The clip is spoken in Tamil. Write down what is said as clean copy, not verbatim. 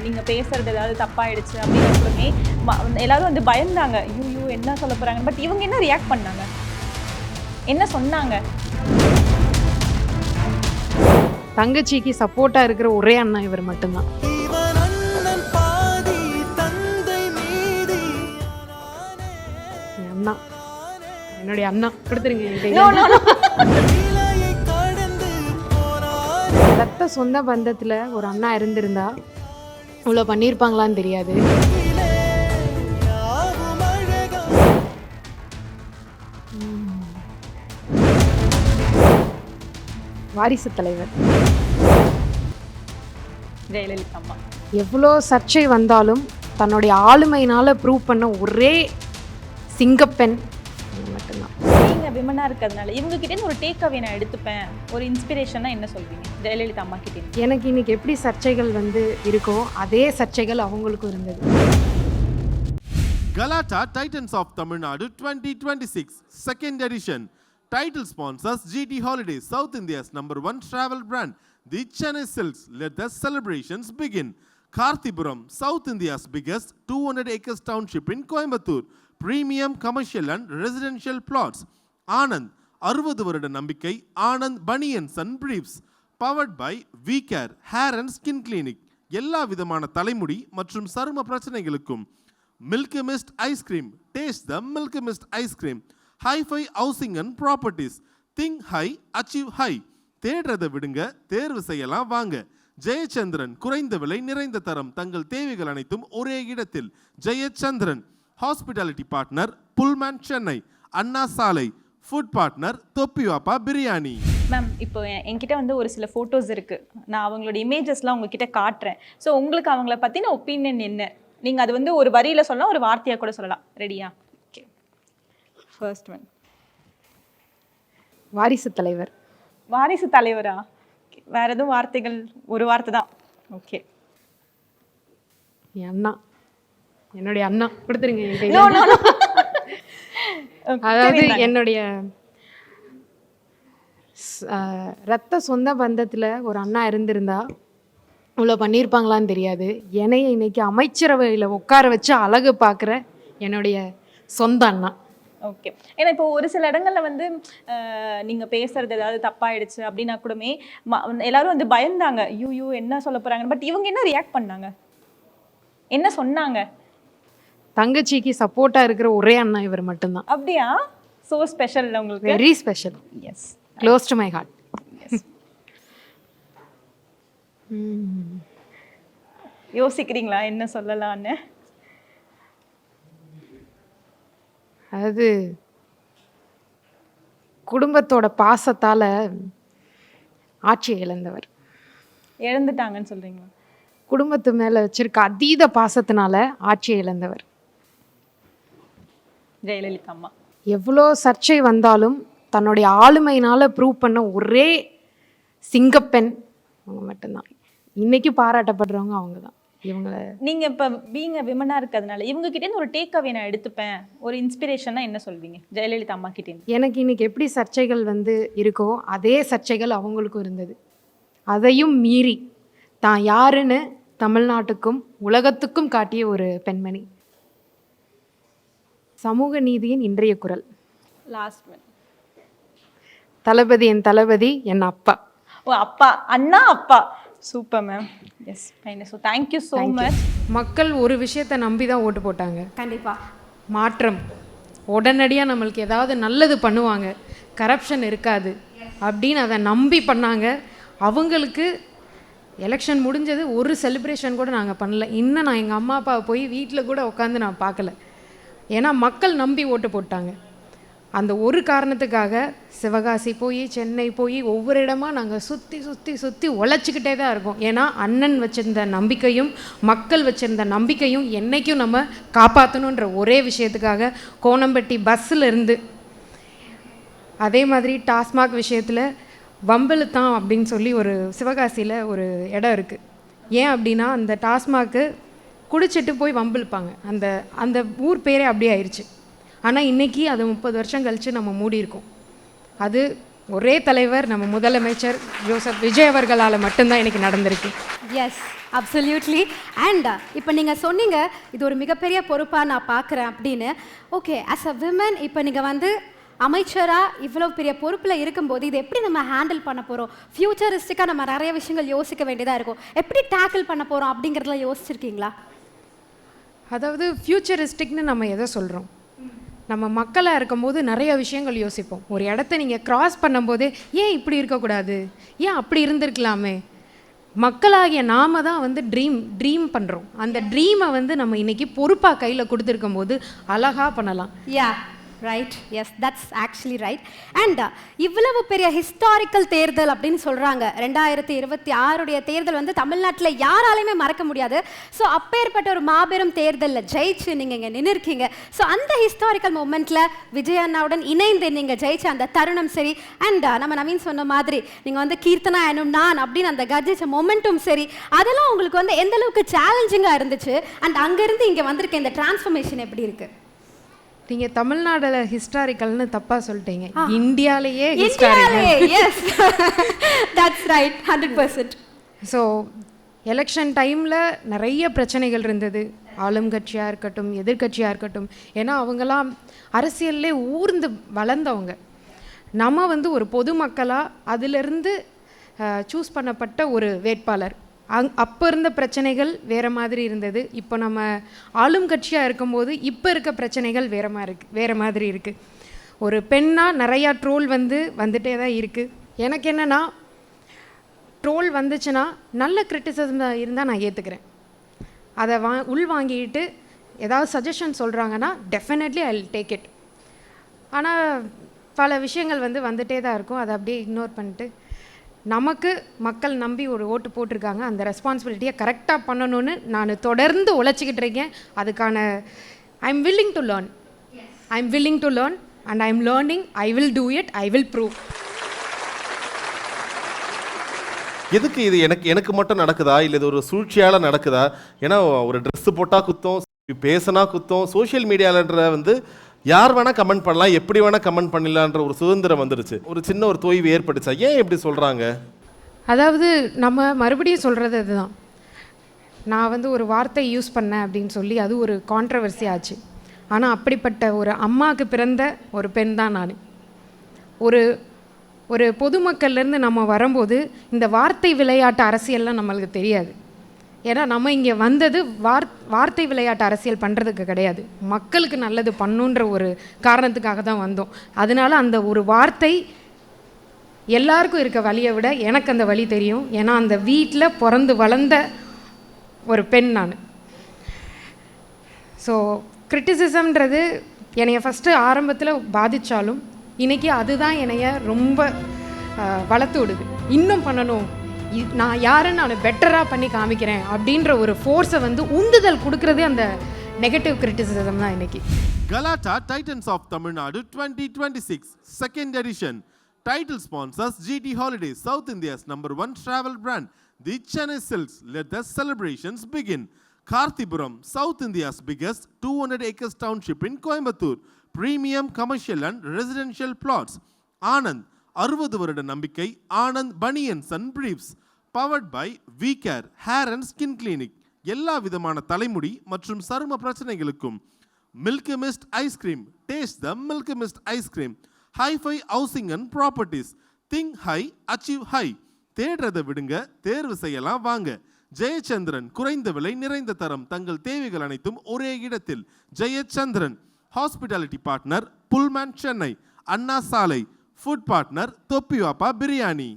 நீங்கள் பேசுகிறது ஏதாவது தப்பாயிடுச்சு அப்படின்னா கூடமே எல்லாரும் வந்து பயந்தாங்க, ஐயோ என்ன சொல்ல போகிறாங்க. பட் இவங்க என்ன ரியாக்ட் பண்ணாங்க, என்ன சொன்னாங்க? தங்கச்சிக்கு சப்போர்ட்டாக இருக்கிற ஒரே அண்ணா இவர் மட்டும்தான். அண்ணா, என்னுடைய அண்ணா கொடுத்துருங்க. ரத்த சொந்த பந்தத்தில் ஒரு அண்ணா இருந்திருந்தா இவ்வளோ பண்ணியிருப்பாங்களான்னு தெரியாது. வாரிசு தலைவர் ஜெயலலிதா அம்மா எவ்வளோ சர்ச்சை வந்தாலும் தன்னுடைய ஆளுமையினால் ப்ரூவ் பண்ண ஒரே சிங்கப்பெண் மட்டும்தான். நீங்கள் விமனாக இருக்கிறதுனால இவங்க கிட்டேருந்து ஒரு டேக்அவே நான் எடுத்துப்பேன், ஒரு இன்ஸ்பிரேஷனாக என்ன சொல்வீங்க ஜெயலலிதா அம்மா கிட்டே? எனக்கு இன்னைக்கு எப்படி சர்ச்சைகள் இருக்கோ அதே சர்ச்சைகள் அவங்களுக்கும் இருந்தது. Galata Titans of Tamil Nadu 2026 second edition. Title sponsors GT Holidays, South India's #1 travel brand. The Chennai Silks. Let the celebrations begin. Karthipuram, South India's biggest 200 acres township in Coimbatore. Premium commercial and residential plots. Anand, 60 வருட நம்பிக்கை Anand banians and briefs. Powered by VCare hair and skin clinic. எல்லா விதமான தலைமுடி மற்றும் சரும பிரச்சனைகளுக்கும் Milky Mist ice cream. Taste the Milky Mist ice cream. Hi fi housing and properties. Think high achieve high. தேடுறதை விடுங்க, தேர்வு செய்யலாம் வாங்க. ஜெயச்சந்திரன், குறைந்த விலை நிறைந்த தரம், தங்கள் தேவைகள் அனைத்தும் ஒரே இடத்தில். Jayachandran. Hospitality partner Pullman Chennai. Anna சாலை. Food partner Thoppivappa biryani. Ma'am, இப்போ என்கிட்ட வந்து ஒரு சில ஃபோட்டோஸ் இருக்குது, நான் அவங்களோட இமேஜஸ்லாம் உங்ககிட்ட காட்டுறேன். ஸோ உங்களுக்கு அவங்கள பற்றின ஒப்பீனியன் என்ன? நீங்கள் அது வந்து ஒரு வரியில் சொல்லலாம், ஒரு வார்த்தையாக கூட சொல்லலாம். ரெடியா? ஓகே. ஃபர்ஸ்ட் ஒன், வாரிசு தலைவர். வாரிசு தலைவரா? வேற எதுவும் வார்த்தைகள்? ஒரு வார்த்தை தான். ஓகே. என் அண்ணா, என்னுடைய அண்ணா கொடுத்துருங்க. அதாவது என்னுடைய ரத்த சொந்த பந்தத்தில் ஒரு அண்ணா இருந்திருந்தா இவ்வளோ பண்ணியிருப்பாங்களான்னு தெரியாது. என்னைய இன்னைக்கு அமைச்சரவையில் உட்கார வச்சு அழகு பார்க்குற என்னுடைய சொந்த அண்ணா. ஓகே. ஏன்னா இப்போ ஒரு சில இடங்களில் வந்து நீங்கள் பேசுகிறது ஏதாவது தப்பாயிடுச்சு அப்படின்னா கூடமே எல்லாரும் வந்து பயந்தாங்க, ஐயோ என்ன சொல்ல போகிறாங்க. பட் இவங்க என்ன ரியாக்ட் பண்ணாங்க, என்ன சொன்னாங்க? தங்கச்சிக்கு சப்போர்ட்டாக இருக்கிற ஒரே அண்ணா இவர் மட்டும்தான். அப்படியா? ஸோ ஸ்பெஷல் உங்களுக்கு. Very special. Yes, close to my heart. யோசிக்கிறீங்களா என்ன சொல்லலான்னு? அது குடும்பத்தோட பாசத்தால் ஆட்சியை இழந்தவர். இழந்துட்டாங்கன்னு சொல்கிறீங்களா? குடும்பத்து மேலே வச்சிருக்க அதீத பாசத்தினால ஆட்சியை இழந்தவர் ஜெயலலிதா அம்மா. எவ்வளோ சர்ச்சை வந்தாலும் தன்னுடைய ஆளுமையினால் ப்ரூவ் பண்ண ஒரே சிங்கப்பெண் அவங்க மட்டும்தான். இன்னைக்கு பாராட்டப்படுறவங்க அவங்க தான். இவங்கள நீங்கள் இப்போ பீங்க விமனாக இருக்கிறதுனால இவங்க கிட்டேருந்து ஒரு டேக்அவே நான் எடுத்துப்பேன், ஒரு இன்ஸ்பிரேஷனாக என்ன சொல்வீங்க ஜெயலலிதா அம்மா கிட்டேருந்து? எனக்கு இன்னைக்கு எப்படி சர்ச்சைகள் இருக்கோ அதே சர்ச்சைகள் அவங்களுக்கும் இருந்தது. அதையும் மீறி தான் யாருன்னு தமிழ்நாட்டுக்கும் உலகத்துக்கும் காட்டிய ஒரு பெண்மணி. சமூக நீதியின் இன்றைய குரல். லாஸ்ட் ஒன், தளபதி என் தளபதி என் அப்பா. ஓ அப்பா, அண்ணா அப்பா. Super ma'am. S fine. So thank you so much. மக்கள் ஒரு விஷயத்தை நம்பி தான் ஓட்டு போட்டாங்க. கண்டிப்பாக மாற்றம், உடனடியாக நம்மளுக்கு ஏதாவது நல்லது பண்ணுவாங்க, கரப்ஷன் இருக்காது அப்படின்னு அதை நம்பி பண்ணாங்க. அவங்களுக்கு எலெக்ஷன் முடிஞ்சது, ஒரு செலிப்ரேஷன் கூட நாங்கள் பண்ணல. இன்னும் நான் எங்கள் அம்மா அப்பாவை போய் வீட்டில் கூட உட்காந்து நான் பார்க்கல. ஏன்னா மக்கள் நம்பி ஓட்டு போட்டாங்க. அந்த ஒரு காரணத்துக்காக சிவகாசி போய் சென்னை போய் ஒவ்வொரு இடமா நாங்கள் சுற்றி சுற்றி சுற்றி உழைச்சிக்கிட்டே தான் இருக்கோம். ஏன்னா அண்ணன் வச்சுருந்த நம்பிக்கையும் மக்கள் வச்சுருந்த நம்பிக்கையும் என்றைக்கும் நம்ம காப்பாற்றணுன்ற ஒரே விஷயத்துக்காக கோணம்பட்டி பஸ்ஸில் இருந்து, அதே மாதிரி டாஸ்மாக் விஷயத்தில் வம்பலுத்தான் அப்படின்னு சொல்லி ஒரு சிவகாசியில் ஒரு இடம் இருக்குது. ஏன் அப்படின்னா அந்த டாஸ்மாக்கு குடிச்சிட்டு போய் வம்பிழுப்பாங்க. அந்த அந்த ஊர் பேரே அப்படியே ஆயிடுச்சு. ஆனால் இன்றைக்கி அது 30 வருஷம் கழித்து நம்ம மூடி இருக்கோம். அது ஒரே தலைவர் நம்ம முதலமைச்சர் ஜோசப் விஜய் அவர்களால் மட்டும்தான் இன்னைக்கு நடந்திருக்கு. S, absolutely. அண்ட் இப்போ நீங்கள் சொன்னீங்க இது ஒரு மிகப்பெரிய பொறுப்பாக நான் பார்க்குறேன் அப்படின்னு. ஓகே, ஆஸ் அ விமன் இப்போ நீங்கள் வந்து அமைச்சராக இவ்வளோ பெரிய பொறுப்பில் இருக்கும்போது இது எப்படி நம்ம ஹேண்டில் பண்ண போகிறோம்? ஃப்யூச்சரிஸ்டிக்காக நம்ம நிறைய விஷயங்கள் யோசிக்க வேண்டியதாக இருக்கும். எப்படி டேக்கிள் பண்ண போகிறோம் அப்படிங்கிறதுல யோசிச்சிருக்கீங்களா? அதாவது ஃப்யூச்சரிஸ்டிக்னு நம்ம எதை சொல்கிறோம்? நம்ம மக்களாக இருக்கும்போது நிறைய விஷயங்கள் யோசிப்போம். ஒரு இடத்த நீங்கள் கிராஸ் பண்ணும்போது ஏன் இப்படி இருக்கக்கூடாது, ஏன் அப்படி இருந்திருக்கலாமே. மக்களாகிய நாம தான் வந்து ட்ரீம் பண்ணுறோம். அந்த ட்ரீமை வந்து நம்ம இன்னைக்கு பொறுப்பாக கையில் கொடுத்துருக்கும் போது அழகாக பண்ணலாம். Yeah, right. Yes, that's actually right. And இவ்வளவு பெரிய ஹிஸ்டாரிக்கல் தேர்தல் அப்படின்னு சொல்கிறாங்க. 2026 தேர்தல் வந்து தமிழ்நாட்டில் யாராலையுமே மறக்க முடியாது. ஸோ அப்பேற்பட்ட ஒரு மாபெரும் தேர்தலில் ஜெயிச்சு நீங்கள் இங்கே நின்றுருக்கீங்க. ஸோ அந்த ஹிஸ்டாரிக்கல் மூமெண்ட்டில் விஜய் அண்ணாவுடன் இணைந்து நீங்கள் ஜெயிச்ச அந்த தருணம் சரி, அண்ட் நம்ம நவீன் சொன்ன மாதிரி நீங்கள் வந்து கீர்த்தனா எனும் நான் அப்படின்னு அந்த கர்ஜிச்ச மொமெண்ட்டும் சரி, அதெல்லாம் உங்களுக்கு வந்து எந்த அளவுக்கு சேலஞ்சிங்காக இருந்துச்சு? அண்ட் அங்கேருந்து இங்கே வந்திருக்க இந்த டிரான்ஸ்ஃபர்மேஷன் எப்படி இருக்குது? நீங்கள் தமிழ்நாடுல ஹிஸ்டாரிக்கல்னு தப்பாக சொல்லிட்டீங்க. இந்தியாலேயே yes, that's right, 100%. So election டைமில் நிறைய பிரச்சனைகள் இருந்தது. ஆளும் கட்சியாக இருக்கட்டும், எதிர்கட்சியாக இருக்கட்டும். ஏன்னா அவங்களாம் அரசியல்லே ஊர்ந்து வளர்ந்தவங்க. நம்ம வந்து ஒரு பொதுமக்களாக அதிலிருந்து சூஸ் பண்ணப்பட்ட ஒரு வேட்பாளர். அப்போ இருந்த பிரச்சனைகள் வேறு மாதிரி இருந்தது. இப்போ நம்ம ஆளும் கட்சியாக இருக்கும்போது இப்போ இருக்க பிரச்சனைகள் வேறு மாதிரி இருக்குது. ஒரு பெண்ணாக நிறையா ட்ரோல் வந்துட்டே தான் இருக்குது. எனக்கு என்னென்னா, ட்ரோல் வந்துச்சுன்னா நல்ல கிரிட்டிசிசம் இருந்தால் நான் ஏற்றுக்கிறேன். அதை உள்வாங்கிட்டு ஏதாவது சஜஷன் சொல்கிறாங்கன்னா definitely I will take it. ஆனால் பல விஷயங்கள் வந்துட்டே தான் இருக்கும். அதை அப்படியே இக்னோர் பண்ணிட்டு நமக்கு மக்கள் நம்பி ஒரு ஓட்டு போட்டிருக்காங்க, அந்த ரெஸ்பான்சிபிலிட்டியை கரெக்டாக பண்ணணும்னு நான் தொடர்ந்து உழைச்சிக்கிட்டு இருக்கேன். அதுக்கான I am willing to learn and I am learning. I will do it, I will prove. எதுக்கு இது எனக்கு மட்டும் நடக்குதா, இல்லை இது ஒரு சூழ்ச்சியால் நடக்குதா? ஏன்னா ஒரு ட்ரெஸ்ஸு போட்டால் குத்தம், பேசினா குத்தம், சோஷியல் மீடியாலன்ற யார் வேணால் கமெண்ட் பண்ணலாம், எப்படி வேணால் கமெண்ட் பண்ணலான்ற ஒரு சுதந்திரம் வந்துருச்சு. ஒரு சின்ன ஒரு தொய்வு ஏற்பட்டுச்சா? ஏன் எப்படி சொல்கிறாங்க? அதாவது நம்ம மறுபடியும் சொல்கிறது அதுதான். நான் ஒரு வார்த்தை யூஸ் பண்ணேன் அப்படின்னு சொல்லி அது ஒரு கான்ட்ரவர்சி ஆச்சு. ஆனால் அப்படிப்பட்ட ஒரு அம்மாவுக்கு பிறந்த ஒரு பெண் தான் நான். ஒரு பொதுமக்கள்லேருந்து நம்ம வரும்போது இந்த வார்த்தை விளையாட்டு அரசியல்லாம் நம்மளுக்கு தெரியாது. ஏன்னா நம்ம இங்கே வந்தது வார்த்தை விளையாட்டு அரசியல் பண்ணுறதுக்கு கிடையாது, மக்களுக்கு நல்லது பண்ணுன்ற ஒரு காரணத்துக்காக தான் வந்தோம். அதனால அந்த ஒரு வார்த்தை எல்லாருக்கும் இருக்க வழியை விட எனக்கு அந்த வழி தெரியும். ஏன்னா அந்த வீட்டில் பிறந்து வளர்ந்த ஒரு பெண் நான். ஸோ கிரிட்டிசிசம்ன்றது என்னைய ஃபஸ்ட்டு ஆரம்பத்தில் பாதித்தாலும் இன்றைக்கி அதுதான் என்னைய ரொம்ப வளர்த்து விடுது. இன்னும் பண்ணணும், நான் யாருன்னு நான் பெட்டராக பண்ணி காமிக்கிறேன் அப்படின்ற ஒரு ஃபோர்ஸை உந்துதல் கொடுக்கறதே அந்த நெகட்டிவ் கிரிட்டிசிசம் தான் இன்னைக்கு. Galata Titans of Tamil Nadu 2026 second edition. Title sponsors GT Holidays, South India's #1 travel brand. The Chennai Silks. Let the celebrations begin. Karthipuram, South India's biggest 200 acres township in Coimbatore. Premium commercial and residential plots. Anand 60 வருட நம்பிக்கை Anand banians and briefs. Powered by VCare hair and skin clinic. எல்லா விதமான தலைமுடி மற்றும் சரும பிரச்சனைகளுக்கும் Milky Mist ice cream. Taste the Milky Mist ice cream. Hi fi housing and properties. Think high, achieve high. தேடுறதை விடுங்க, தேர்வு செய்யலாம் வாங்க. ஜெயச்சந்திரன், குறைந்த விலை நிறைந்த தரம், தங்கள் தேவைகள் அனைத்தும் ஒரே இடத்தில். Jayachandran. Hospitality partner Pullman Chennai, Anna சாலை. Food partner Thoppivappa biryani.